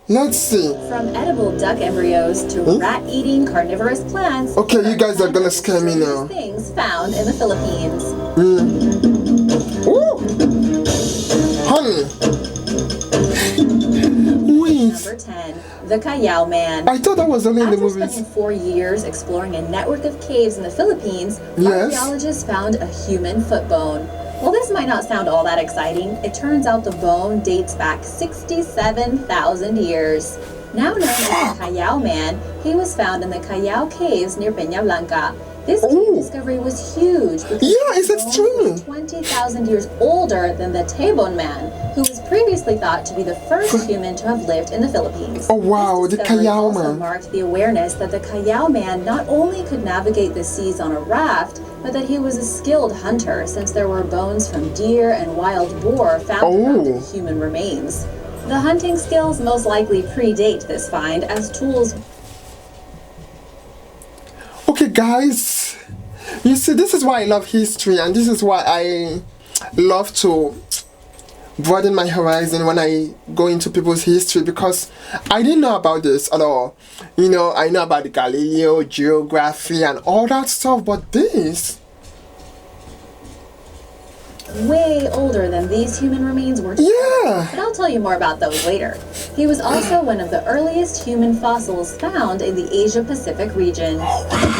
Let's see. From edible duck embryos to rat-eating carnivorous plants. Okay, you guys are gonna scare me now. Things found in the Philippines. Ooh. Honey. Wait. Number 10, the Callao Man. I thought that was only in the movies. After spending 4 years exploring a network of caves in the Philippines, archaeologists found a human foot bone. While this might not sound all that exciting, it turns out the bone dates back 67,000 years. Now known as the Callao Man, he was found in the Callao Caves near Peña Blanca. This cave discovery was huge because it's extremely 20,000 years older than the Tabon Man, who was previously thought to be the first human to have lived in the Philippines. Oh wow, the Callao Man also marked the awareness that the Callao Man not only could navigate the seas on a raft, but that he was a skilled hunter, since there were bones from deer and wild boar found around the human remains. The hunting skills most likely predate this find, as tools... Okay guys, you see, this is why I love history, and this is why I love to broaden my horizon when I go into people's history, because I didn't know about this at all. You know, I know about the Galileo, geography and all that stuff, but this... way older than these human remains were. But I'll tell you more about those later. He was also one of the earliest human fossils found in the Asia-Pacific region.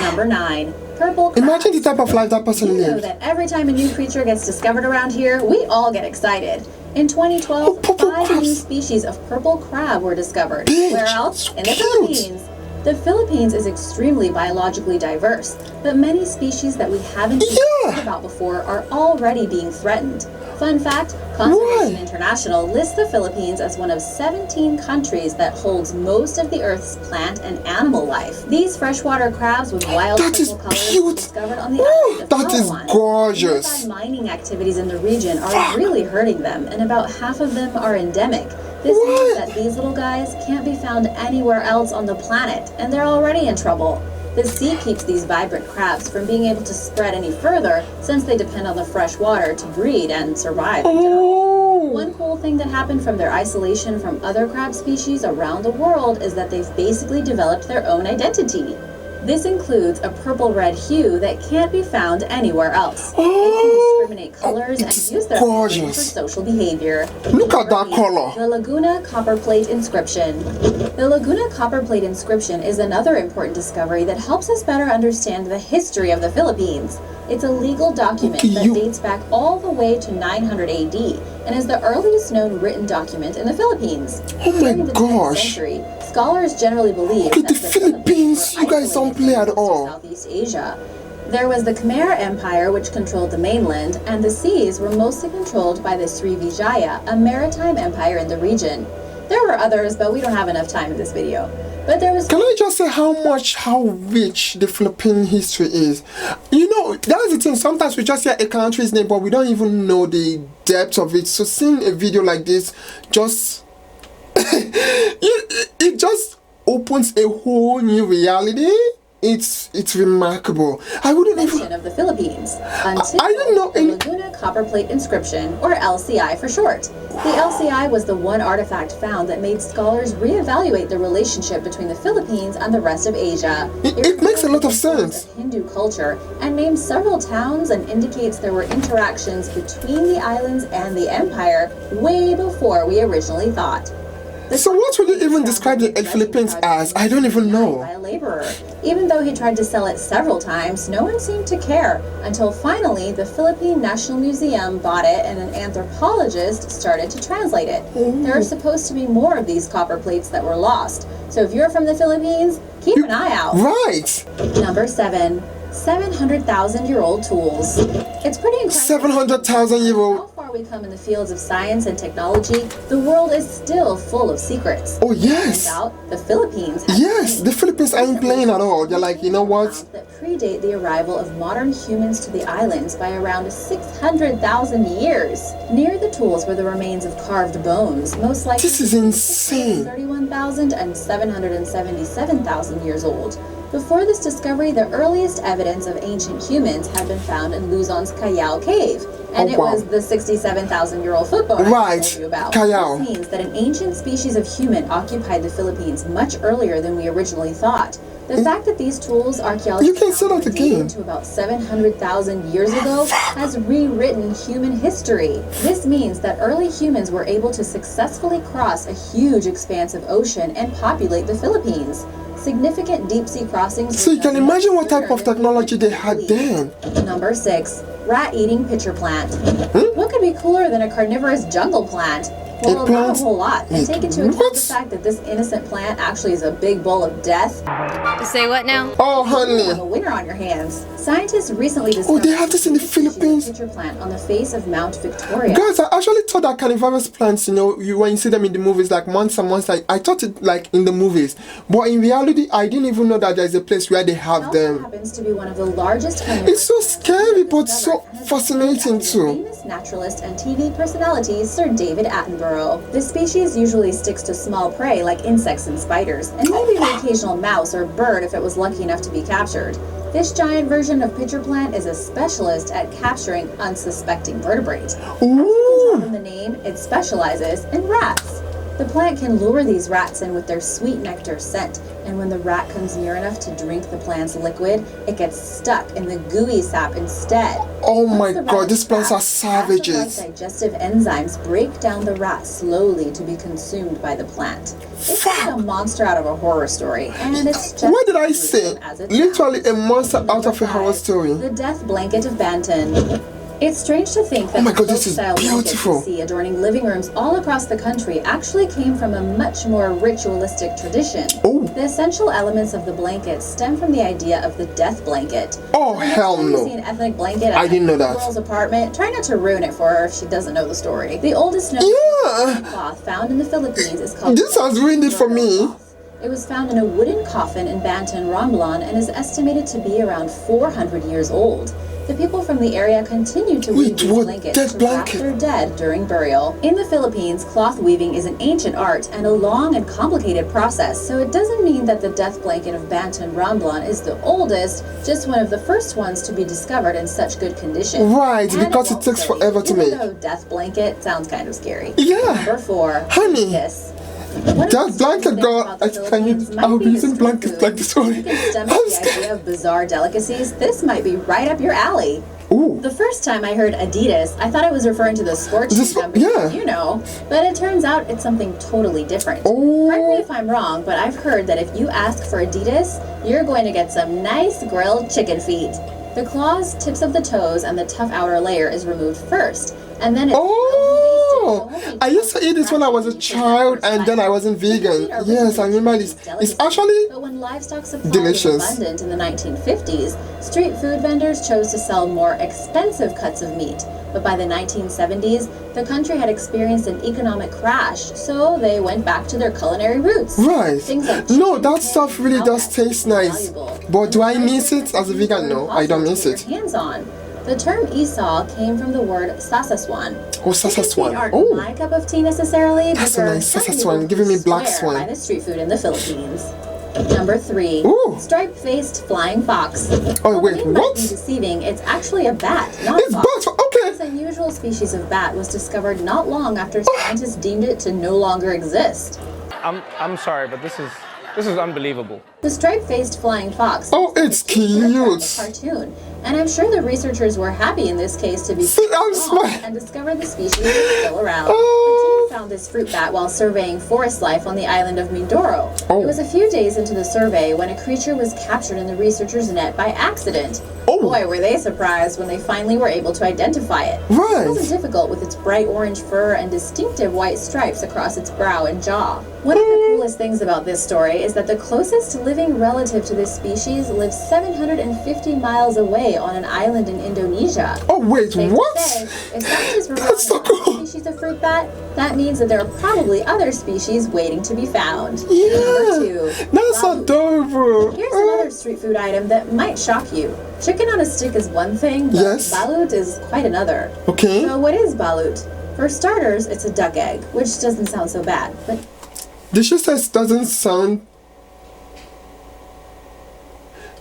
Number 9. Purple crabs. Imagine the type of life that person lived. You know that every time a new creature gets discovered around here, we all get excited. In 2012, 5 new species of purple crab were discovered. Where else? In the Philippines. The Philippines is extremely biologically diverse, but many species that we haven't heard about before are already being threatened. Fun fact, Conservation International lists the Philippines as one of 17 countries that holds most of the Earth's plant and animal life. These freshwater crabs with wild purple colors were discovered on the island of Palawan. That is gorgeous. Nearby mining activities in the region are really hurting them, and about half of them are endemic. This means that these little guys can't be found anywhere else on the planet, and they're already in trouble. The sea keeps these vibrant crabs from being able to spread any further, since they depend on the fresh water to breed and survive in general. One cool thing that happened from their isolation from other crab species around the world is that they've basically developed their own identity. This includes a purple-red hue that can't be found anywhere else. They can discriminate colors and use their vision for social behavior. Look at that color. The Laguna Copperplate Inscription. The Laguna Copperplate Inscription is another important discovery that helps us better understand the history of the Philippines. It's a legal document that dates back all the way to 900 AD and is the earliest known written document in the Philippines. Oh my gosh. Scholars generally believe that the Philippines, you guys don't play at all. Southeast Asia. There was the Khmer Empire, which controlled the mainland, and the seas were mostly controlled by the Srivijaya, a maritime empire in the region. There were others, but we don't have enough time in this video. But there was... Can I just say how rich the Philippine history is? You know, that's the thing. Sometimes we just hear a country's name, but we don't even know the depth of it. So seeing a video like this just... it just opens a whole new reality. It's remarkable. I wouldn't even of the Philippines until I didn't know the Laguna Copperplate Inscription, or LCI for short. The LCI was the one artifact found that made scholars reevaluate the relationship between the Philippines and the rest of Asia. It makes a lot of sense. Hindu culture and names several towns and indicates there were interactions between the islands and the empire way before we originally thought. So what would you even describe the Philippines as? I don't even know. By a laborer. Even though he tried to sell it several times, no one seemed to care, until finally the Philippine National Museum bought it and an anthropologist started to translate it. There are supposed to be more of these copper plates that were lost, so if you're from the Philippines, keep an eye out. Right. Number 7. 700,000-year-old tools. It's pretty incredible. 700,000-year-old. How far we come in the fields of science and technology, the world is still full of secrets. Oh yes. Turns out, the Philippines. Yes, the Philippines ain't playing at all. They're like, you know what? That predate the arrival of modern humans to the islands by around 600,000 years. Near the tools were the remains of carved bones, most likely. This is insane. 31,000 and 777,000 years old. Before this discovery, the earliest evidence of ancient humans had been found in Luzon's Callao Cave, And Oh, it wow. was the 67,000-year-old foot bone I Right. told you about. Kayao. This means that an ancient species of human occupied the Philippines much earlier than we originally thought. The fact that these tools archaeologists You can say found that were dated again. to about 700,000 years ago has rewritten human history. This means that early humans were able to successfully cross a huge expanse of ocean and populate the Philippines. Significant deep-sea crossings. So you can imagine what type of technology they had then. Number 6. Rat-eating pitcher plant. Hmm? What could be cooler than a carnivorous jungle plant? Well, not a whole lot. And take into account the fact that this innocent plant actually is a big bowl of death. Say what now? Oh, You have a honey. winner on your hands. Scientists recently discovered they have this in the a species of Philippines? pitcher plant on the face of Mount Victoria. Guys, I actually thought that carnivorous plants, when you see them in the movies, like months and months, I thought it like in the movies. But in reality, I didn't even know that there's a place where they It have also them. happens to be one of the largest carnivorous It's so plants scary, but discovered so and is fascinating named after the too. famous naturalist and TV personality Sir David Attenborough. This species usually sticks to small prey like insects and spiders, and maybe the occasional mouse or bird if it was lucky enough to be captured. This giant version of pitcher plant is a specialist at capturing unsuspecting vertebrates. Ooh. From the name, it specializes in rats. The plant can lure these rats in with their sweet nectar scent, and when the rat comes near enough to drink the plant's liquid, it gets stuck in the gooey sap instead. Oh Once my the god, rat these is plants are trapped, acid-like savages. digestive enzymes break down the rat slowly to be consumed by the plant. It's like a monster out of a horror story, and it's just What did I as say? gruesome as it Literally a sounds. monster out Number of a horror 5, story. The death blanket of Banton. It's strange to think that Oh my the God, this is folk-style blankets beautiful. you see adorning living rooms all across the country actually came from a much more ritualistic tradition. Oh. The essential elements of the blanket stem from the idea of the death blanket. Oh, So the next hell time no. You see an ethnic blanket at I didn't know a that. girl's apartment, try not to ruin it for her if she doesn't know the story. The oldest known Yeah. cloth found in the Philippines is called This has ruined it for me. cloth. It was found in a wooden coffin in Banton, Romblon, and is estimated to be around 400 years old. The people from the area continue to weave these what? blankets Dead to blanket? wrap their dead during burial. In the Philippines, cloth weaving is an ancient art and a long and complicated process, so it doesn't mean that the death blanket of Banton, Romblon is the oldest, just one of the first ones to be discovered in such good condition. Right, And because it won't takes kill you, forever to even make. though death blanket sounds kind of scary. Yeah. Number 4. Honey. This. One of That the blanket, things girl, about the I can Philippines use. might I'll be be the using street blankets food. like this one. If you can stomach the idea of bizarre delicacies, this might be right up your alley. Ooh. The first time I heard Adidas, I thought I was referring to the sports This- shoe company, yeah. you know, but it turns out it's something totally different. Oh. Correct me if I'm wrong, but I've heard that if you ask for Adidas, you're going to get some nice grilled chicken feet. The claws, tips of the toes, and the tough outer layer is removed first, and then it's Oh, I used to eat this when I was a child and then I wasn't vegan. Yes, I remember this. It's actually But when livestock supply delicious. was abundant in the 1950s, street food vendors chose to sell more expensive cuts of meat. But by the 1970s, the country had experienced an economic crash, so they went back to their culinary roots. right. Things like No, chicken, that egg, stuff really and does walnuts taste were nice. valuable. But do I And miss it prices as a vegan? No, I don't miss impossible to it. get your hands on. The term Esau came from the word sasaswan. Oh, Chicken feet sasaswan. aren't Oh. my cup of tea necessarily, That's but there a are nice some sasaswan, people giving who me black swear swan. by the street food in the Philippines. Number 3. Ooh. Striped-faced flying fox. Oh, While wait, the name might what? be deceiving, it's actually a bat, not It's a fox. butter. Okay. This unusual species of bat was discovered not long after scientists deemed it to no longer exist. I'm sorry, but this is unbelievable. The striped-faced flying fox. Oh, it's is a cute. cartoon, and I'm sure the researchers were happy in this case to be See, I'm small smart. and discover the species is still around. Oh. The team found this fruit bat while surveying forest life on the island of Mindoro. Oh. It was a few days into the survey when a creature was captured in the researchers' net by accident. Oh. Boy, were they surprised when they finally were able to identify it. Right. It wasn't difficult with its bright orange fur and distinctive white stripes across its brow and jaw. One of the coolest things about this story is that the closest living relative to this species lives 750 miles away on an island in Indonesia. Oh, wait, Safe to what? say, if scientists were That's so finding cool. one species of fruit bat, that means that there are probably other species waiting to be found. Yeah. Number 2. That's balut. adorable. Here's another street food item that might shock you. Chicken on a stick is one thing, but Yes. balut is quite another. Okay. So what is balut? For starters, it's a duck egg, which doesn't sound so bad, but The she says doesn't sound.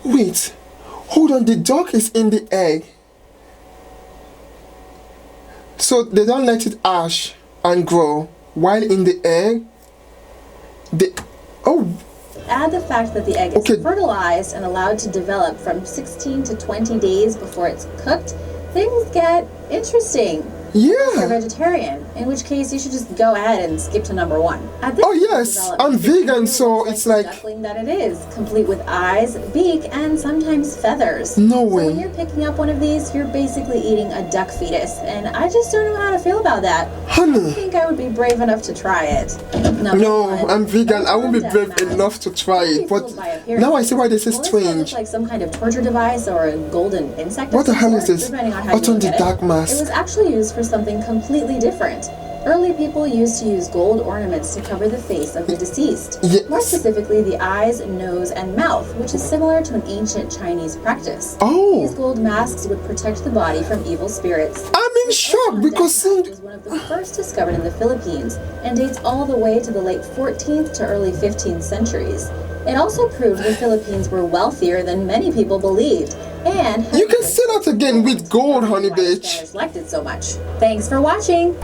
Wait, hold on. The duck is in the egg. So they don't let it hatch and grow while in the egg. Add the fact that the egg is fertilized and allowed to develop from 16 to 20 days before it's cooked, things get interesting. You're Yeah. vegetarian, in which case you should just go ahead and skip to number 1. At this Oh yes, I'm vegan, so it's like duckling that it is, complete with eyes, beak, and sometimes feathers. no So way. when you're picking up one of these, you're basically eating a duck fetus, and I just don't know how to feel about that. I Honey. think I would be brave enough to try it. No, I'm vegan. I won't be brave enough to try it. But now I see why this is Well, this might look strange. like some kind of torture device or a golden insect. What the of some hell is sort, this? depending on how Out you on the look at dark it. mask. It was actually used for something completely different. Early people used to use gold ornaments to cover the face of the deceased. Yes. More specifically, the eyes, nose, and mouth, which is similar to an ancient Chinese practice. Oh. These gold masks would protect the body from evil spirits. I'm in shock because It was one of the first discovered in the Philippines and dates all the way to the late 14th to early 15th centuries. It also proved the Philippines were wealthier than many people believed, and you can say that again with gold, honey why bitch. Spanish liked it so much. Thanks for watching.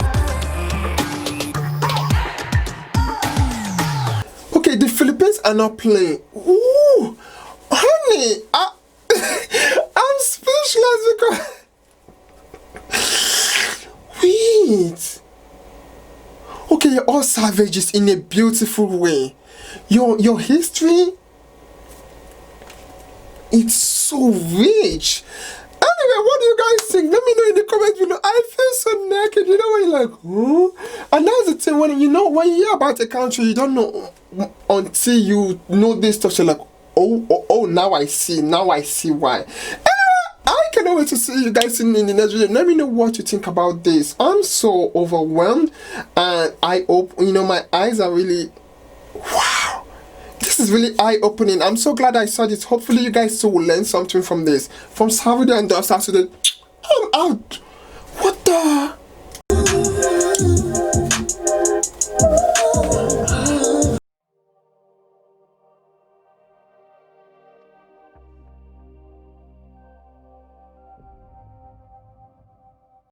Okay, the Philippines are not playing. Ooh, honey, I'm speechless because wait. Okay, you're all savages in a beautiful way. Your history, it's so rich. Anyway, what do you guys think? Let me know in the comments below. I feel so naked. You know when you're like, huh? And that's the thing, when you hear about a country, you don't know until you know this stuff. So like, oh, now I see why. Anyway, I cannot wait to see you guys in the next video. Let me know what you think about this. I'm so overwhelmed, and I hope my eyes are really wow. This is really eye-opening. I'm so glad I saw this. Hopefully you guys too will learn something from this. From Salvies and Yaassss, I'm out. What the?